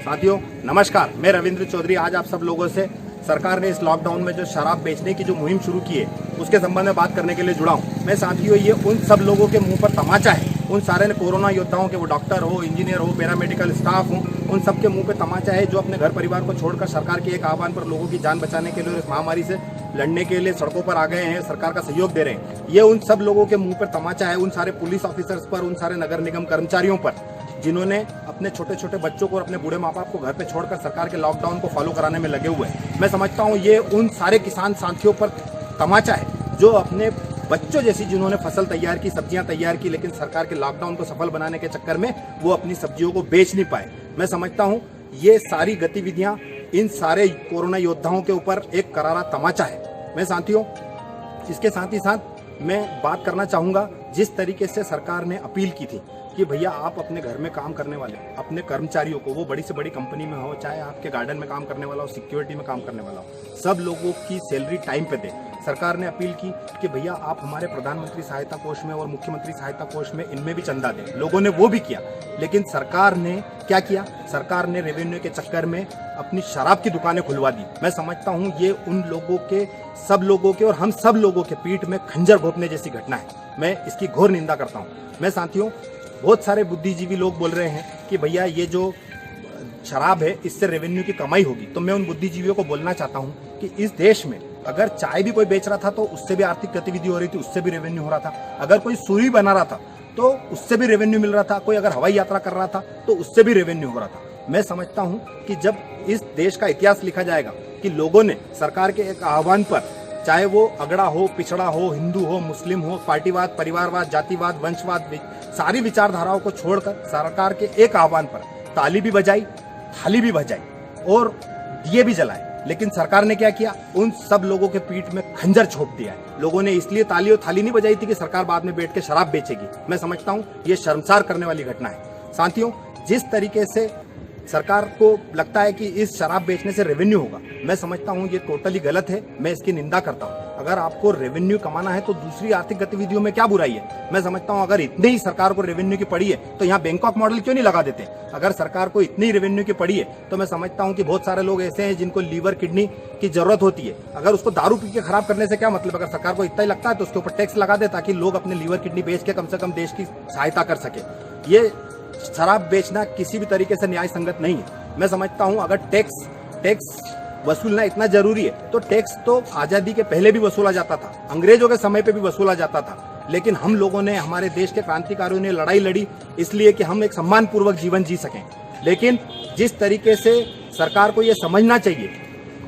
साथियों नमस्कार, मैं रविंद्र चौधरी आज आप सब लोगों से सरकार ने इस लॉकडाउन में जो शराब बेचने की जो मुहिम शुरू की है उसके संबंध में बात करने के लिए जुड़ा हूं। मैं साथियों ये उन सब लोगों के मुंह पर तमाचा है, उन सारे कोरोना योद्धाओं के, वो डॉक्टर हो, इंजीनियर हो, पैरामेडिकल स्टाफ हो, उन सब के मुंह पे तमाचा है जो अपने घर परिवार को छोड़कर सरकार के एक आह्वान पर लोगों की जान बचाने के लिए और इस महामारी से लड़ने के लिए सड़कों पर आ गए हैं, सरकार का सहयोग दे रहे हैं। ये उन सब लोगों के मुंह पर तमाचा है, उन सारे पुलिस ऑफिसर्स पर, उन सारे नगर निगम कर्मचारियों पर जिन्होंने अपने छोटे छोटे बच्चों को और अपने बूढ़े माँ बाप को घर पे छोड़कर सरकार के लॉकडाउन को फॉलो कराने में लगे हुए हैं। मैं समझता हूँ ये उन सारे किसान साथियों पर तमाचा है जो अपने बच्चों जैसी जिन्होंने फसल तैयार की, सब्जियां तैयार की, लेकिन सरकार के लॉकडाउन को सफल बनाने के चक्कर में वो अपनी सब्जियों को बेच नहीं पाए। मैं समझता हूँ ये सारी गतिविधियां इन सारे कोरोना योद्धाओं के ऊपर एक करारा तमाचा है। मैं साथियों इसके साथ ही साथ मैं बात करना चाहूंगा, जिस तरीके से सरकार ने अपील की थी कि भैया आप अपने घर में काम करने वाले अपने कर्मचारियों को, वो बड़ी से बड़ी कंपनी में हो, चाहे आपके गार्डन में काम करने वाला हो, सिक्योरिटी में काम करने वाला हो, सब लोगों की सैलरी टाइम पे दे। सरकार ने अपील की कि भैया आप हमारे प्रधानमंत्री सहायता कोष में और मुख्यमंत्री सहायता कोष में इनमें भी चंदा दें। लोगों ने वो भी किया, लेकिन सरकार ने क्या किया? सरकार ने रेवेन्यू के चक्कर में अपनी शराब की दुकानें खुलवा दी। मैं समझता हूँ ये उन लोगों के, सब लोगों के और हम सब लोगों के पीठ में खंजर घोंपने जैसी घटना है। मैं इसकी घोर निंदा करता हूँ। मैं साथियों बहुत सारे बुद्धिजीवी लोग बोल रहे हैं कि भैया ये जो शराब है इससे रेवेन्यू की कमाई होगी, तो मैं उन बुद्धिजीवियों को बोलना चाहता हूँ कि इस देश में अगर चाय भी कोई बेच रहा था तो उससे भी आर्थिक गतिविधि हो रही थी, उससे भी रेवेन्यू हो रहा था। अगर कोई सुई बना रहा था तो उससे भी रेवेन्यू मिल रहा था। कोई अगर हवाई यात्रा कर रहा था तो उससे भी रेवेन्यू हो रहा था। मैं समझता हूँ कि जब इस देश का इतिहास लिखा जाएगा कि लोगों ने सरकार के एक आह्वान पर, चाहे वो अगड़ा हो, पिछड़ा हो, हिंदू हो, मुस्लिम हो, पार्टीवाद, परिवारवाद, जातिवाद, वंशवाद, सारी विचारधाराओं को छोड़कर सरकार के एक आह्वान पर ताली भी बजाई, थाली भी बजाई और दिए भी जलाए। लेकिन सरकार ने क्या किया? उन सब लोगों के पीठ में खंजर छोप दिया है। लोगों ने इसलिए ताली और थाली नहीं बजाई थी कि सरकार बाद में बैठ के शराब बेचेगी। मैं समझता हूं ये शर्मसार करने वाली घटना है। साथियों जिस तरीके से सरकार को लगता है कि इस शराब बेचने से रेवेन्यू होगा, मैं समझता हूं ये टोटली गलत है। मैं इसकी निंदा करता हूं। अगर आपको रेवेन्यू कमाना है तो दूसरी आर्थिक गतिविधियों में क्या बुराई है? मैं समझता हूं अगर इतनी ही सरकार को रेवेन्यू की पड़ी है तो यहाँ बैंकॉक मॉडल क्यों नहीं लगा देते? अगर सरकार को इतनी रेवेन्यू की पड़ी है तो मैं समझता हूं कि बहुत सारे लोग ऐसे हैं जिनको लीवर, किडनी की जरूरत होती है। अगर उसको दारू पी के खराब करने से क्या मतलब? अगर सरकार को इतना ही लगता है तो उसके ऊपर टैक्स लगा दे ताकि लोग अपने लीवर, किडनी बेच के कम से कम देश की सहायता कर सके। ये शराब बेचना किसी भी तरीके से न्याय संगत नहीं है। मैं समझता हूं अगर टैक्स वसूलना इतना जरूरी है तो टैक्स तो आजादी के पहले भी वसूला जाता था, अंग्रेजों के समय पे भी वसूला जाता था। लेकिन हम लोगों ने, हमारे देश के क्रांतिकारियों ने लड़ाई लड़ी इसलिए कि हम एक सम्मानपूर्वक जीवन जी सकें। लेकिन जिस तरीके से सरकार को यह समझना चाहिए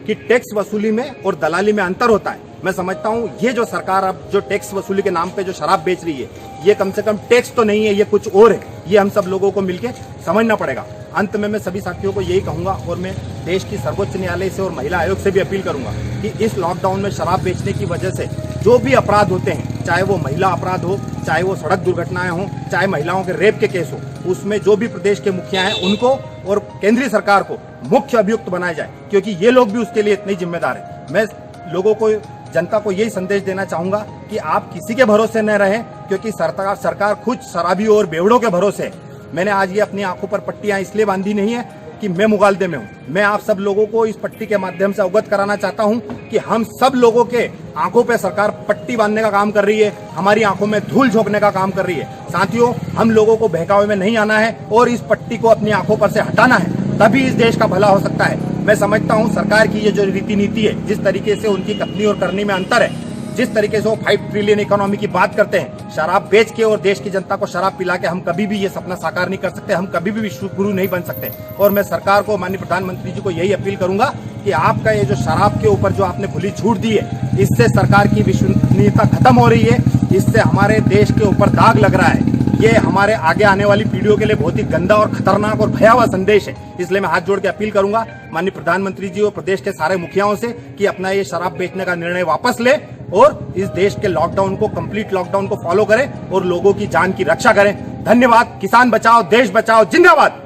कि टैक्स वसूली में और दलाली में अंतर होता है, मैं समझता हूं ये जो सरकार अब जो टैक्स वसूली के नाम पे जो शराब बेच रही है, ये कम से कम टैक्स तो नहीं है, ये कुछ और है। ये हम सब लोगों को मिलकर समझना पड़ेगा। अंत में मैं सभी साथियों को यही कहूंगा और मैं देश की सर्वोच्च न्यायालय से और महिला आयोग से भी अपील करूंगा कि इस लॉकडाउन में शराब बेचने की वजह से जो भी अपराध होते हैं, चाहे वो महिला अपराध हो, चाहे वो सड़क दुर्घटनाएं हो, चाहे महिलाओं के रेप के केस हो, उसमें जो भी प्रदेश के मुखिया हैं उनको और केंद्रीय सरकार को मुख्य अभियुक्त बनाया जाए, क्योंकि ये लोग भी उसके लिए इतने जिम्मेदार है। मैं लोगों को, जनता को यही संदेश देना चाहूंगा कि आप किसी के भरोसे न रहें, क्योंकि सरकार खुद शराबियों और बेवड़ों के भरोसे है। मैंने आज ये अपनी आंखों पर पट्टियां इसलिए बांधी नहीं है कि मैं मुगालदे में हूं। मैं आप सब लोगों को इस पट्टी के माध्यम से अवगत कराना चाहता हूं कि हम सब लोगों के आंखों पे सरकार पट्टी बांधने का काम कर रही है, हमारी आंखों में धूल झोंकने का काम कर रही है। साथियों हम लोगों को बहकावे में नहीं आना है और इस पट्टी को अपनी आंखों पर से हटाना है, तभी इस देश का भला हो सकता है। मैं समझता हूं सरकार की ये जो रीति नीति है, जिस तरीके से उनकी कथनी और करनी में अंतर है, जिस तरीके से वो 5 ट्रिलियन इकोनॉमी की बात करते हैं, शराब बेच के और देश की जनता को शराब पिला के हम कभी भी ये सपना साकार नहीं कर सकते, हम कभी भी विश्व गुरु नहीं बन सकते। और मैं सरकार को, माननीय प्रधानमंत्री जी को यही अपील करूंगा कि आपका ये जो शराब के ऊपर जो आपने खुली छूट दी है, इससे सरकार की विश्वसनीयता खत्म हो रही है, इससे हमारे देश के ऊपर दाग लग रहा है। ये हमारे आगे आने वाली पीढ़ियों के लिए बहुत ही गंदा और खतरनाक और भयावह संदेश है। इसलिए मैं हाथ जोड़ के अपील करूंगा माननीय प्रधानमंत्री जी और प्रदेश के सारे मुखियाओं से कि अपना ये शराब बेचने का निर्णय वापस ले और इस देश के लॉकडाउन को, कंप्लीट लॉकडाउन को फॉलो करें और लोगों की जान की रक्षा करें। धन्यवाद। किसान बचाओ, देश बचाओ, जिंदाबाद।